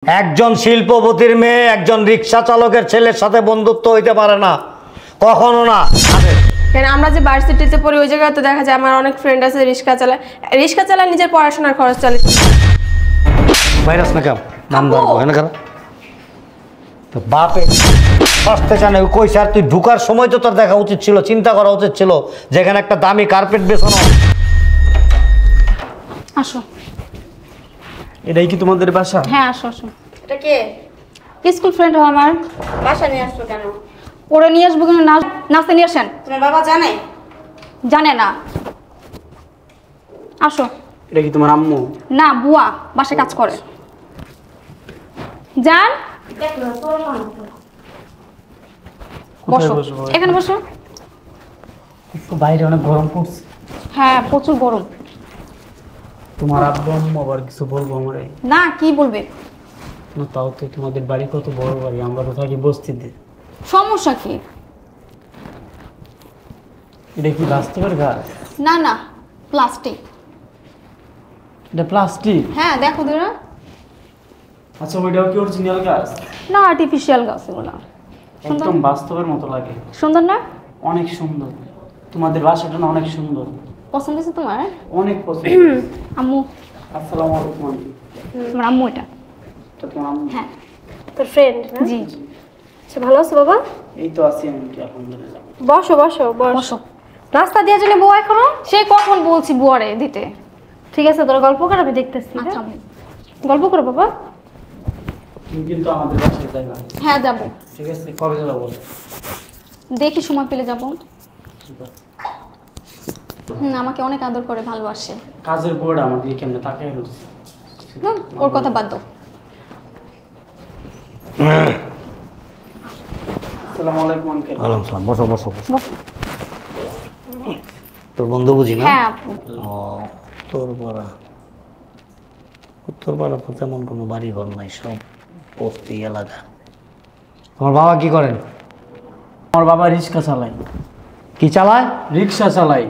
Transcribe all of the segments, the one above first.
একজন শিল্পপতির মেয়ে একজন রিকশা চালকের ছেলের সাথে বন্ধুত্ব হইতে পারে না, কখনো না। কেন আমরা যে ভার্সিটিতে পড়ি ওই জায়গায় তো দেখা যায় আমার অনেক ফ্রেন্ড আছে রিকশা চালায় নিজের পড়াশোনার খরচ চালে। ভাইরাস না কেন নাম ধরবো হ্যাঁ না তো বাপে সস্তে জানে কইছে। আর তুই ঢুকার সময় তো তোর দেখা উচিত ছিল, চিন্তা করা উচিত ছিল যেখানে একটা দামি কার্পেট বেছানো। আসো। এটাই কি তোমাদের বাসা? হ্যাঁ আসো আসো। এটা কে? স্কুল ফ্রেন্ড ও আমার। বাসা নিয়ে আসছো কেন? ওরে নিয়ে আসবো কেন? নাচতে নিয়ে আসেন। তোমার বাবা জানে? জানে না। আসো। এটা কি তোমার আম্মু? না, বুয়া বাসায় কাজ করে। যান বসো, এখানে বসো। বাইরে অনেক গরম পড়ছে। হ্যাঁ প্রচুর গরম। তোমার আব্বু আম্মু আবার কিছু বলবো আমারে? না, কি বলবে? না, তাও তো তোমাদের বাড়ি কত বড় বাড়ি, আমরা তো থাকি বস্তিতে। সমস্যা কি? এটা কি বাস্তবের গাছ? না না, প্লাস্টিক। এটা প্লাস্টিক? হ্যাঁ দেখো তো না। আচ্ছা, ওইটাও কি অরিজিনাল গাছ? না, আর্টিফিশিয়াল গাছ এগুলো। একদম বাস্তবের মতো লাগে। সুন্দর না? অনেক সুন্দর। তোমাদের বাসাটা না অনেক সুন্দর। পছন্দ হয়েছে তোমার? অনেক পছন্দ। আম্মু। আসসালামু আলাইকুম আন্টি। আমার আম্মু এটা। এটা তোমার আম্মু? হ্যাঁ। তোর ফ্রেন্ড না? জি। সে ভালো আছে বাবা? এই তো আছি আন্টি, আলহামদুলিল্লাহ। বসো বসো বসো। রাস্তা দিয়ে জন্য বউ এখনো? সে কখন বলছি বুয়ারে দিতে। ঠিক আছে, তোর গল্প কর, আমি দেখতেছি। আচ্ছা আম্মু। গল্প করো বাবা। তুমি কিন্তু আমাদের বাসায় যাইবা। হ্যাঁ যাবো। ঠিক আছে, কবে যাবো? দেখি সময় পেলে যাবো। আমাকে অনেক আদর করে ভালোবাসে। কাজের বোর্ড আমার দিকে কেমনে তাকাই রয়েছে। ওর কথা বাদ দাও। আসসালামু আলাইকুম আঙ্কেল। ওয়ালাইকুম সালাম। বসো বসো বসো। বসো। তোর বন্ধু বুঝি না? হ্যাঁ আপু। ও উত্তরপাড়া। উত্তরপাড়া তো তেমন কোনো বাড়ি ঘর নাই, সব বস্তি এলাকা। তোমার বাবা কি করেন? আমার বাবা রিক্সা চালায়। কি চালায়? রিক্সা চালায়।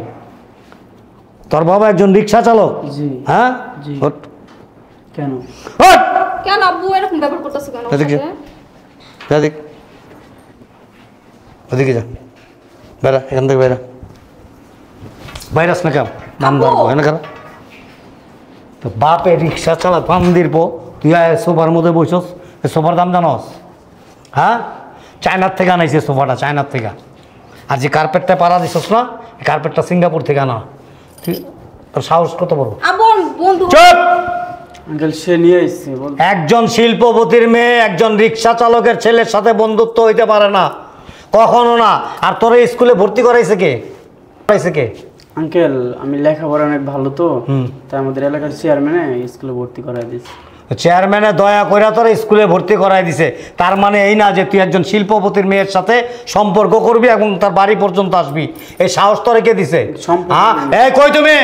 তোর বাবা একজন রিক্সা চালক? জি। হ্যাঁ জি। ওঠ। কেন? ওঠ! কেন আব্বু এরকম ব্যবহার করতেছে কেন? এদিকে। এদিক ওদিকে যা, বেড়া এখান থেকে বেড়া। ভাইরাস না কেন নাম ধরবো হ্যাঁ না কেন তো বাপে রিক্সা চালা পান্দির পো তুই আয় সোফার মধ্যে বসছস। সোফার দাম জানস? হ্যাঁ, চায়নার থেকে আনাইছে সোফাটা, চায়নার থেকে। আর যে কার্পেটটা পাড়া দিছস না, এই কার্পেটটা সিঙ্গাপুর থেকে আনা। তুই তোর সাহস কত বড়? আবার বন্ধু। চুপ! আঙ্কেল সে নিয়ে এসছে। একজন শিল্পপতির মেয়ে একজন রিকশা চালকের ছেলের সাথে বন্ধুত্ব হইতে পারে না, কখনো না। আর তোর স্কুলে ভর্তি করাইছে কে? আঙ্কেল আমি লেখাপড়া অনেক ভালো তো, তাই আমাদের এলাকার চেয়ারম্যানে স্কুলে ভর্তি করাই দিয়েছে। চেয়ারম্যানে দয়া করে তোর স্কুলে ভর্তি করাই দিছে, তার মানে এই না যে তুই একজন শিল্পপতির মেয়ের সাথে সম্পর্ক করবি এবং তার বাড়ি পর্যন্ত আসবি। এই সাহস তোরে কে দিছে? হ্যাঁ, এই কই তুমি?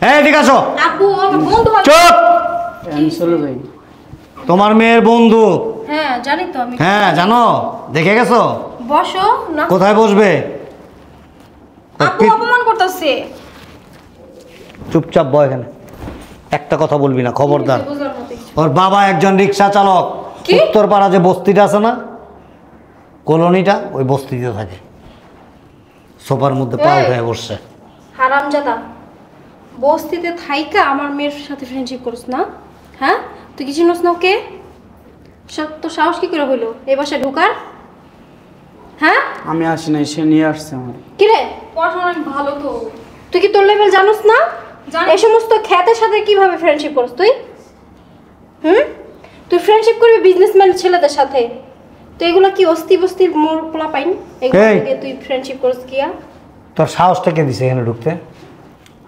হ্যাঁ এদিকে আসো। আব্বু আমার বন্ধু হয়। চুপ! আমি চলে যাই। তোমার মেয়ের বন্ধু? হ্যাঁ জানি তো আমি। হ্যাঁ জানো, দেখে গেছো? বসো না। কোথায় বসবে? আপু অপমান করতেছে। চুপচাপ বয় এখানে, একটা কথা বলবি না, খবরদার। বুঝলাম না তুই। ওর বাবা একজন রিক্সা চালক। কি? উত্তরপাড়া যে বস্তিটা আছে না, কলোনিটা, ওই বস্তিতে থাকে। সোফার মধ্যে পা উঠে বসছে। হারামজাদা, বস্তিতে থাইকা আমার মেয়ের সাথে ফ্রেন্ডশিপ করছ না? হ্যাঁ, তুই কি চিনস না ওকে? তো সাহস কি করে হইলো এই বাসায় ঢোকার? হ্যাঁ, আমি আসি নাই, সে নিয়ে আসছে আমার। কি রে পড়াশোনা অনেক ভালো তো, তুই কি তোর লেভেল জানোস না? এই সমস্ত খ্যাতের সাথে কিভাবে ফ্রেন্ডশিপ করছ তুই? তুই ফ্রেন্ডশিপ করবি বিজনেসম্যান ছেলেদের সাথে, তো এগুলো কি অস্তি বস্তির মোর পোলা পাইন? এগুলো এই! দিয়ে তুই ফ্রেন্ডশিপ করছ কিয়া? তোর সাহসটা কে দিছে এখানে ঢুকতে?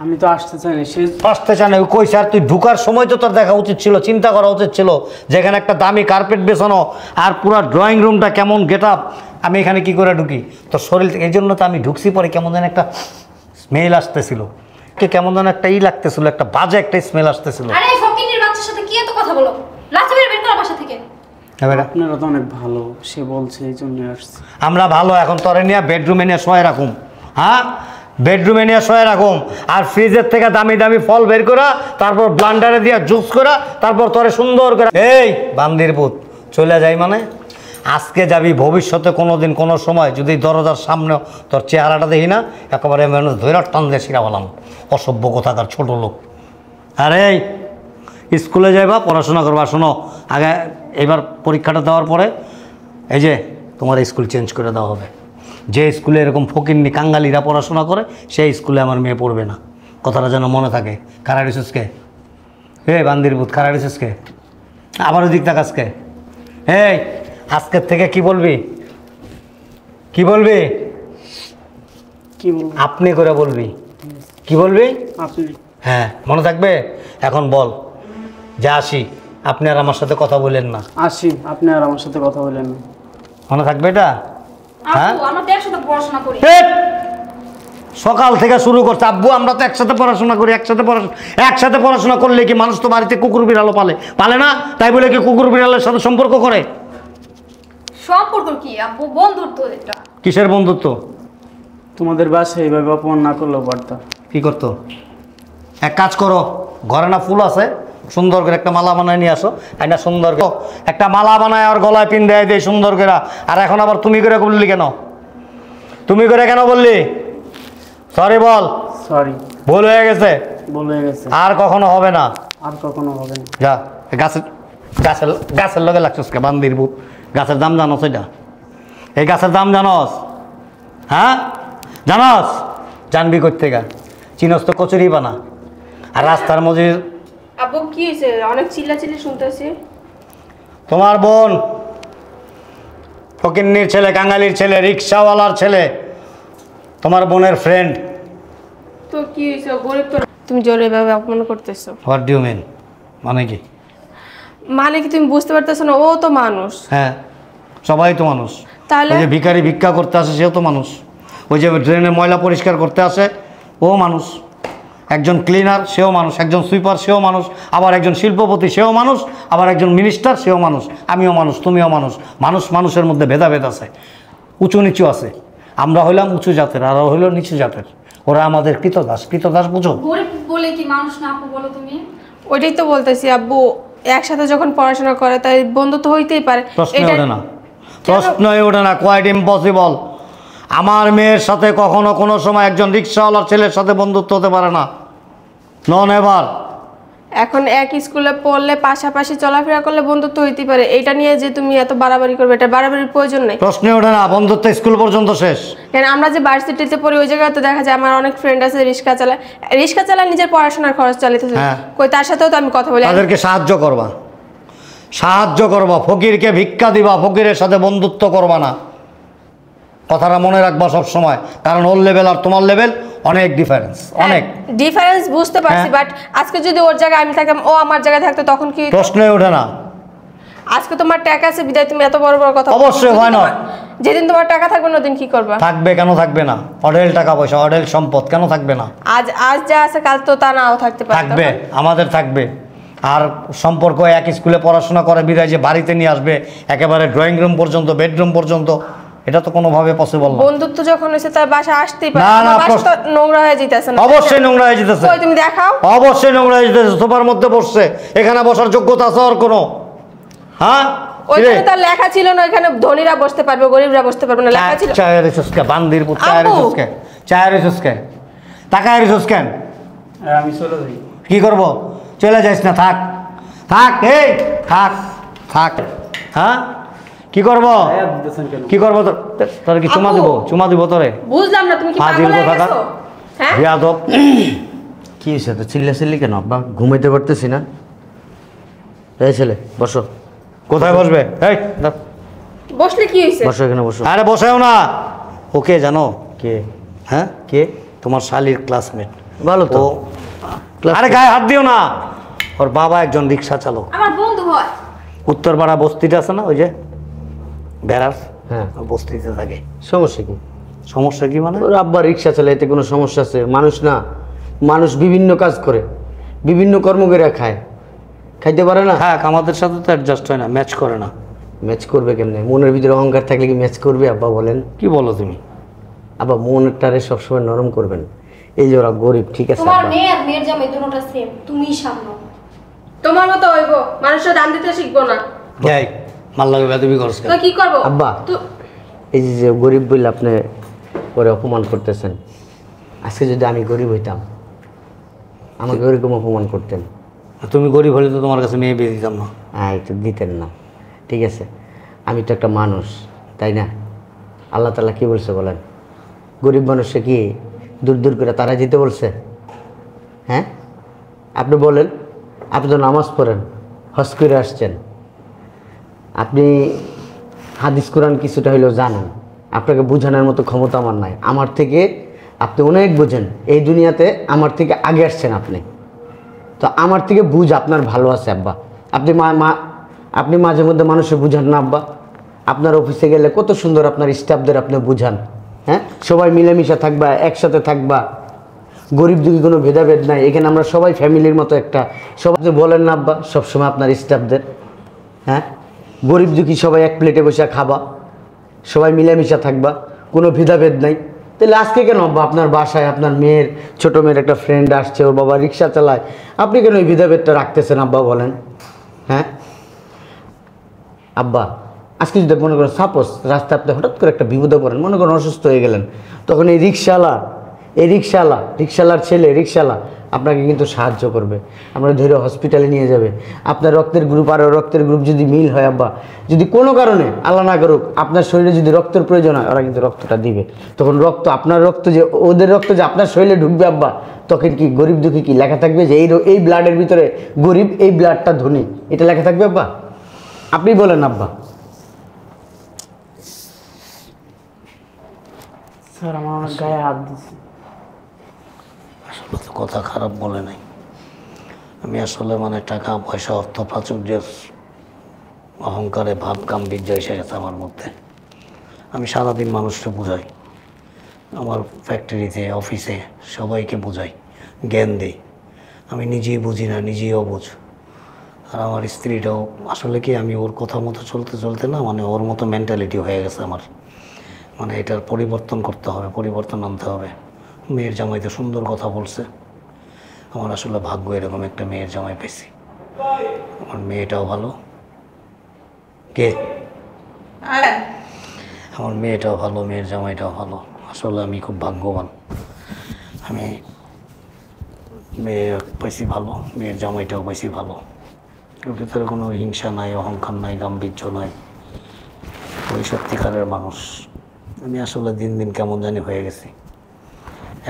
আমি তো আসতে চাই না, সে আসতে চায় না, ওই কইছে। আর তুই ঢুকার সময় তো তোর দেখা উচিত ছিল, চিন্তা করা উচিত ছিল যেখানে একটা দামি কার্পেট বেছানো আর পুরো ড্রয়িং রুমটা কেমন গেট আপ। আমি এখানে কি করে ঢুকি? তোর শরীর থেকে, এই জন্য তো আমি ঢুকছি। পরে কেমন যেন একটা স্মেল আসতেছিল, কেমন যেন একটা লাগতেছিল, একটা বাজে একটা স্মেল আসতেছিল। আরে ফকিনের বাচ্চার সাথে কি এত কথা বলো? লাথি মেরে বের কর বাসা থেকে। আপনারা তো অনেক ভালো, সে বলছে এই জন্য আসছে। আমরা ভালো, এখন তোরে নিয়ে বেডরুমে নিয়ে শোয়া রাখুম। হ্যাঁ, বেডরুমে নিয়ে শোয়ে রাখুম, আর ফ্রিজের থেকে দামি দামি ফল বের করা, তারপর ব্লান্ডারে দিয়ে জুস করা, তারপর তোরে সুন্দর করে। এই বান্দির পুত, চলে যাই মানে আজকে যাবি, ভবিষ্যতে কোনোদিন কোনো সময় যদি দরজার সামনে তোর চেহারাটা দেখি না, একেবারে মানুষ ধৈর্য টান দিয়ে শিরা বলাম, অসভ্য কোথাকার ছোট লোক। আরে স্কুলে যাইবা, পড়াশোনা করবা। শোনো, আগে এবার পরীক্ষাটা দেওয়ার পরে এই যে তোমার স্কুল চেঞ্জ করে দেওয়া হবে। যে স্কুলে এরকম ফকিন্নি কাঙ্গালিরা পড়াশোনা করে সেই স্কুলে আমার মেয়ে পড়বে না, কথাটা যেন মনে থাকে। খারাডিসকে হে বান্দির বুথ, খারাডিসকে আবারও দিক থাক আজকে। এই আজকের থেকে কি বলবি, কি বলবি? কি বলবো? আপনি করে বলবি। কি বলবি? আপনি। হ্যাঁ, মনে থাকবে। এখন বল, যা আসি, আপনি আর আমার সাথে কথা বলেন না। আসি, আপনি আর আমার সাথে কথা বলেন না। মনে থাকবে এটা? হ্যাঁ, আব্বু আমরা তো একসাথে পড়াশোনা করি। হেট! সকাল থেকে শুরু করছে আব্বু আমরা তো একসাথে পড়াশোনা করি, একসাথে পড়াশোনা করলে কি মানুষ তো বাড়িতে কুকুর বিড়ালও পালে না? তাই বলে কি কুকুর বিড়ালের সাথে সম্পর্ক করে? সম্পর্ক কি আব্বু? বন্ধুত্ব এটা। কিসের বন্ধুত্ব? তোমাদের বাসায় এইভাবে অপমান না করলেও পারতাম। কি করতো? এক কাজ করো, ঘরে না ফুল আছে, সুন্দর করে একটা মালা বানায় নিয়ে আসো। আইনা সুন্দর করে একটা মালা বানায় আর গলায় পিন দেয় দেয় সুন্দর করে। আর এখন আবার তুমি করে বললি কেন? তুমি করে কেন বললি? সরি বল। সরি, ভুল হয়ে গেছে, ভুল হয়ে গেছে, আর কখনো হবে না। আর কখনো হবে না। যা, গাছের গাছের গাছের লগে লাগছিস কে বান্দির বুক? গাছের দাম জানোস? এটা এই গাছের দাম জানোস? হ্যাঁ জানোস? জানবি করতে গা, চিনস তো কচুরি বানা। আর রাস্তার মধ্যে আব্বু কি হয়েছে? অনেক চিল্লাচিল্লি শুনতেছি। তোমার বোন ফকিন্নির ছেলে, কাঙ্গালির ছেলে, রিক্সাওয়ালার ছেলে, তোমার বোনের ফ্রেন্ড। তো কি হয়েছে? গরিব তো। তুমি জোরে এভাবে অপমান করতেছো। What do you mean? মানে কি? মানে কি তুমি বুঝতে পারতেছো না? ও তো মানুষ। হ্যাঁ, সবাই তো মানুষ। তাহলে? ওই যে ভিখারি ভিক্ষা করতে আসে সেও তো মানুষ। ওই যে ড্রেনে ময়লা পরিষ্কার করতে আসে ও মানুষ। একজন ক্লিনার সেও মানুষ, একজন সুইপার সেও মানুষ, আবার একজন শিল্পপতি সেও মানুষ, আবার একজন মিনিস্টার সেও মানুষ, আমিও মানুষ, তুমিও মানুষ। মানুষের মধ্যে ভেদাভেদ আছে, উঁচু নিচু আছে। আমরা হইলাম উঁচু জাতের, আর হইল নিচু জাতের। ওরা আমাদের কৃতদাস বুঝো? গরিব বলে কি মানুষ না আপু বলো তুমি? ওইটাই তো বলতেছি আব্বু, একসাথে যখন পড়াশোনা করে তাই বন্ধুত্ব হইতেই পারে। প্রশ্নই ওঠে না, প্রশ্নই ওঠে না, কোয়াইট ইম্পসিবল। আমার মেয়ের সাথে কখনো কোনো সময় একজন রিক্সাওয়ালার ছেলের সাথে বন্ধুত্ব হতে পারে না, নন এভার। এখন এক স্কুলে পড়লে পাশাপাশি চলাফেরা করলে বন্ধুত্ব হইতেই পারে। এটা নিয়ে যে তুমি এত বাড়াবাড়ি করবে, এটা বাড়াবাড়ির প্রয়োজন নেই। প্রশ্নই ওঠে না, বন্ধুত্ব স্কুল পর্যন্ত শেষ। কেন আমরা যে ভার্সিটিতে পড়ি ওই জায়গায় তো দেখা যায় আমার অনেক ফ্রেন্ড আছে রিক্সা চালায় নিজের পড়াশোনার খরচ চালিতেছে। হ্যাঁ। কই তার সাথেও তো আমি কথা বলি। তাদেরকে সাহায্য করবা, ফকিরকে ভিক্ষা দিবা, ফকিরের সাথে বন্ধুত্ব করবা না। কথাটা মনে রাখবা সব সময়, কারণ ওর লেভেল আর তোমার লেভেল অনেক ডিফারেন্স, অনেক ডিফারেন্স বুঝতে পারছি, বাট আজকে যদি ওর জায়গায় আমি থাকতাম, ও আমার জায়গায় থাকতো, তখন কি? প্রশ্নই ওঠে না। আজকে তোমার টাকা আছে বিদায় তুমি এত বড় বড় কথা বলছো। অবশ্যই হয় না। যেদিন তোমার টাকা থাকবে না ওদিন কি করবা? থাকবে, কেন থাকবে না? অঢেল টাকা পয়সা, অঢেল সম্পদ, কেন থাকবে না? আজ যা আছে কাল তো তা নাও থাকতে পারে। থাকবে, আমাদের থাকবে। আর সম্পর্ক এক স্কুলে পড়াশোনা করে বিদায় যে বাড়িতে নিয়ে আসবে, একেবারে ড্রয়িং রুম পর্যন্ত, বেডরুম পর্যন্ত, এটা তো কোনোভাবে পসিবল না। বন্ধুত্ব যখন হয়েছে তার বাসা আসতেই পারে। না, না, আমার বাসা তো নোংরা হয়ে যেতেছে না? অবশ্যই নোংরা হয়ে যেতেছে। কই তুমি দেখাও। অবশ্যই নোংরা হয়ে যেতেছে। সোফার মধ্যে বসছে, এখানে বসার যোগ্যতা আছে আর কোনো? হ্যাঁ, ওইখানে তার লেখা ছিল না এখানে ধনীরা বসতে পারবে, গরিবরা বসতে পারবে না, লেখা ছিল। চায়ের রিসুসকে বান্দির পুত, চায়ের আব্বু। রিসুসকে, চায়ের রিসুসকে, টাকায় রিসুস কেন? আমি চলে যাই। কি করব? চলে যাইস না, থাক থাক, এই থাক থাক। হ্যাঁ, কি করব? কি করবো? তোর কি চুমা দিব? চুমা দিব তোরে? বুঝলাম না তুমি কি হাজির পাগল হয়ে কোথাকার। গেছো? হ্যাঁ, বিয়াদব। কি হয়েছে তো চিল্লি কেন আব্বা? ঘুমাইতে পারতেছি না। এই ছেলে বসো, কোথায় বসবে? এই দাও। বসলে কি হয়েছে? বসো এখানে বসো। আরে বসেও না। ওকে জানো? কে? হ্যাঁ, কে? তোমার শালির ক্লাসমেট। ভালো তো। ও, আরে গায়ে হাত দিও না। ওর বাবা একজন রিক্সা চালক, আমার বন্ধু হয়। উত্তরপাড়া বস্তিটা আছে না, ওই যে বেড়ার, হ্যাঁ, ওই বস্তিতে থাকে। সমস্যা কি? সমস্যা কি মানে? ওর আব্বা রিক্সা চালায়, এতে কোনো সমস্যা আছে? মানুষ না, মানুষ বিভিন্ন কাজ করে, বিভিন্ন কর্ম করে খায়, খাইতে পারে না? থাক, আমাদের সাথে তো অ্যাডজাস্ট হয় না, ম্যাচ করে না। ম্যাচ করবে কেমনে? মনের ভিতরে অহংকার থাকলে কি ম্যাচ করবে আব্বা বলেন? কি বলো তুমি? আবার মনটারে সবসময় নরম করবেন। এই যে ওরা গরিব, ঠিক আছে তোমার আব্বা? মেয়ে আর মেয়ের জামাই দুটোটা সেম, তুমিই সামলাও। তোমার মতো হইব, মানুষের দাম দিতে শিখবো না। এই মাল লাগে বেদবি করছ তো কি করবো? আব্বা তো এই যে গরিব বলে আপনি ওরে অপমান করতেছেন, আজকে যদি আমি গরিব হইতাম আমাকে ওরকম অপমান করতেন? তুমি গরিব হলে তো তোমার কাছে মেয়ে বিয়ে দিতাম না। তো দিতেন না, ঠিক আছে। আমি তো একটা মানুষ, তাই না? আল্লাহ তাআলা কি বলছে বলেন? গরিব মানুষকে কি দূর দূর করে তারা যেতে বলছে? হ্যাঁ, আপনি বলেন, আপনি তো নামাজ পড়েন, হজ করে আসছেন, আপনি হাদিস কোরআন কিছুটা হইলেও জানেন, আপনাকে বোঝানোর মতো ক্ষমতা আমার নাই। আমার থেকে আপনি অনেক বোঝেন, এই দুনিয়াতে আমার থেকে আগে আসছেন আপনি, তো আমার থেকে বুঝ আপনার ভালো আছে আব্বা। আপনি মাঝে মধ্যে মানুষের বুঝান না আব্বা? আপনার অফিসে গেলে কত সুন্দর আপনার স্টাফদের আপনি বুঝান, হ্যাঁ? সবাই মিলেমিশে থাকবা, একসাথে থাকবা, গরিব দুঃখী কোনো ভেদাভেদ নাই, এখানে আমরা সবাই ফ্যামিলির মতো একটা। সবাই বলেন না আব্বা সবসময় আপনার স্টাফদের, হ্যাঁ, গরিব দুঃখী সবাই এক প্লেটে বসে খাবা, সবাই মিলেমিশে থাকবা, কোনো ভেদাভেদ নাই। তাহলে আজকে কেন আব্বা আপনার বাসায় আপনার মেয়ের ছোটো মেয়ের একটা ফ্রেন্ড আসছে, ওর বাবা রিক্সা চালায়, আপনি কেন ওই ভেদাভেদটা রাখতেছেন আব্বা বলেন? হ্যাঁ আব্বা, আজকে যদি মনে করেন সাপোজ রাস্তায় আপনি হঠাৎ করে একটা বিপদে পড়েন, মনে করেন অসুস্থ হয়ে গেলেন, তখন এই রিক্সাওয়ালার ছেলে রিক্সাওয়ালা আপনাকে কিন্তু সাহায্য করবে, আমরা ধরে হসপিটালে নিয়ে যাবে। আপনার রক্তের গ্রুপ আর রক্তের গ্রুপ যদি মিল হয় আব্বা, যদি কোনো কারণে আল্লাহ না করুক আপনার শরীরে যদি রক্তের প্রয়োজন হয়, ওরা কিন্তু রক্তটা দিবে। তখন আপনার রক্ত যে ওদের রক্ত যে আপনার শরীরে ঢুকবে আব্বা, তখন কি গরিব দুঃখী কি লেখা থাকবে যে এই ব্লাডের ভিতরে গরিব, এই ব্লাডটা ধনী, এটা লেখা থাকবে আব্বা? আপনি বলেন আব্বা। স্যার আমার অনেক গায়ে হাত দিচ্ছে। আসলে তো কথা খারাপ বলে নাই, আমি আসলে মানে টাকা পয়সা অর্থ প্রাচুর্যের অহংকারে ভাব গাম্ভীর্য এসে গেছে আমার মধ্যে। আমি সারাদিন মানুষকে বুঝাই, আমার ফ্যাক্টরিতে অফিসে সবাইকে বুঝাই, জ্ঞান দিই, আমি নিজেই বুঝি না, নিজেই অবুঝ। আর আমার স্ত্রীটাও আসলে কি, আমি ওর কথা মতো চলতে চলতে না মানে ওর মতো মেন্টালিটি হয়ে গেছে আমার, মানে এটার পরিবর্তন করতে হবে, পরিবর্তন আনতে হবে। মেয়ের জামাই তো সুন্দর কথা বলছে, আমার আসলে ভাগ্য এরকম একটা মেয়ের জামাই পেয়েছি। আমার মেয়েটাও ভালো, কে আমার মেয়েটাও ভালো, মেয়ের জামাইটাও ভালো। আসলে আমি খুব ভাগ্যবান, আমি মেয়ে পাইছি ভালো, মেয়ের জামাইটাও পাইছি ভালো। ওর ভিতরে কোনো হিংসা নাই, অহংকার নাই, গাম্ভীর্য নাই, ওই সত্যিকারের মানুষ। আমি আসলে দিন দিন কেমন জানি হয়ে গেছি,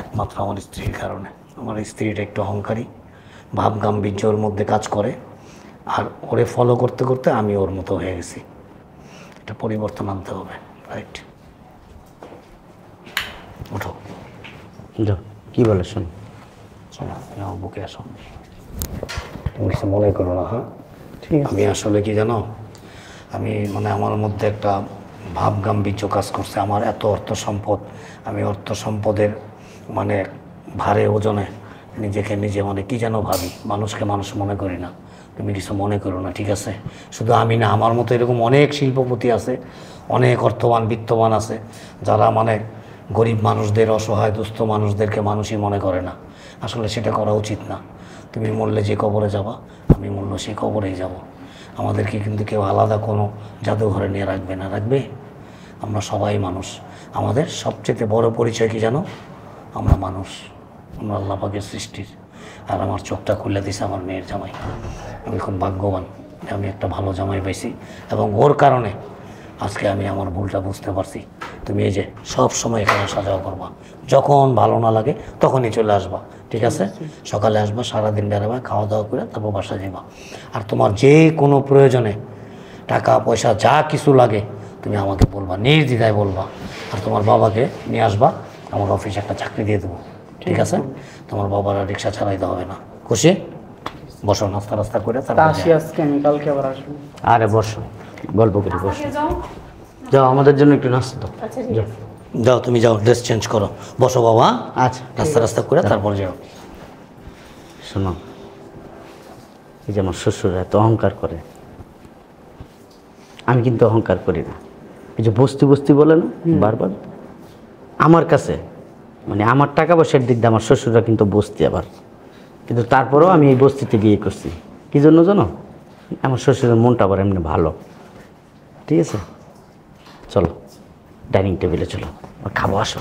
একমাত্র আমার স্ত্রীর কারণে। আমার স্ত্রীটা একটু অহংকারী, ভাব গাম্ভীর্য ওর মধ্যে কাজ করে, আর ওরে ফলো করতে করতে আমি ওর মতো হয়ে গেছি। এটা পরিবর্তন আনতে হবে, রাইট? ওঠো, যাও, কি বলে শোন। শোনো, আমার বুকে আসো, তুমি কিছু মনে করো না, হ্যাঁ? ঠিক আছে। আমি আসলে কি জানো, আমি মানে আমার মধ্যে একটা ভাব গাম্ভীর্য কাজ করছে। আমার এত অর্থ সম্পদ, আমি অর্থ সম্পদের মানে ভারে ওজনে নিজেকে নিজে মানে কি যেন ভাবি, মানুষকে মানুষ মনে করি না। তুমি কিছু মনে করো না, ঠিক আছে? শুধু আমি না, আমার মতো এরকম অনেক শিল্পপতি আছে, অনেক অর্থবান বিত্তবান আছে, যারা মানে গরিব মানুষদের, অসহায় দুস্থ মানুষদেরকে মানুষই মনে করে না। আসলে সেটা করা উচিত না। তুমি মরলে যে কবরে যাবা, আমি মরলে সেই কবরেই যাব। আমাদেরকে কিন্তু কেউ আলাদা কোনো জাদুঘরে নিয়ে রাখবে না, রাখবে? আমরা সবাই মানুষ। আমাদের সবচেয়ে বড় পরিচয় কি জানো? আমরা মানুষ, আমরা আল্লাহ পাকের সৃষ্টির। আর আমার চোখটা খুলে দিছে আমার মেয়ের জামাই। আমি খুব ভাগ্যবান যে আমি একটা ভালো জামাই পাইছি, এবং ওর কারণে আজকে আমি আমার ভুলটা বুঝতে পারছি। তুমি এই যে সব সময় এখানে সাজাও করবা, যখন ভালো না লাগে তখনই চলে আসবা, ঠিক আছে? সকালে আসবা, সারাদিন বেড়াবা, খাওয়া দাওয়া করে তারপর বাসা যাবা। আর তোমার যে কোনো প্রয়োজনে টাকা পয়সা যা কিছু লাগে তুমি আমাকে বলবা, নির্দ্বিধায় বলবা। আর তোমার বাবাকে নিয়ে আসবা, আমার অফিসে একটা চাকরি দিয়ে দেবো, ঠিক আছে? তোমার বাবার আর রিক্সা চালাইতে হবে না। খুশি? বসো, নাস্তা রাস্তা করে তা তারপর আসি আজকে, আমি কালকে আবার আসবো। আরে বসো, গল্প করি, বসো। যাও। যাও, আমাদের জন্য একটু নাস্তা দাও। আচ্ছা ঠিক আছে। যাও, তুমি যাও, ড্রেস চেঞ্জ করো, বসো বাবা। আচ্ছা, নাস্তা রাস্তা করে তারপর যাও। শোনো, এই যে আমার শ্বশুর এত অহংকার করে, আমি কিন্তু অহংকার করি না। এই যে বস্তি বস্তি বলে না বারবার, আমার কাছে মানে আমার টাকা পয়সার দিক দিয়ে আমার শ্বশুররা কিন্তু বস্তি আবার, কিন্তু তারপরেও আমি এই বস্তিতে বিয়ে করছি। কী জন্য জানো? আমার শ্বশুরের মনটা আবার এমনি ভালো। ঠিক আছে, চলো ডাইনিং টেবিলে চলো, খাবো, আসো।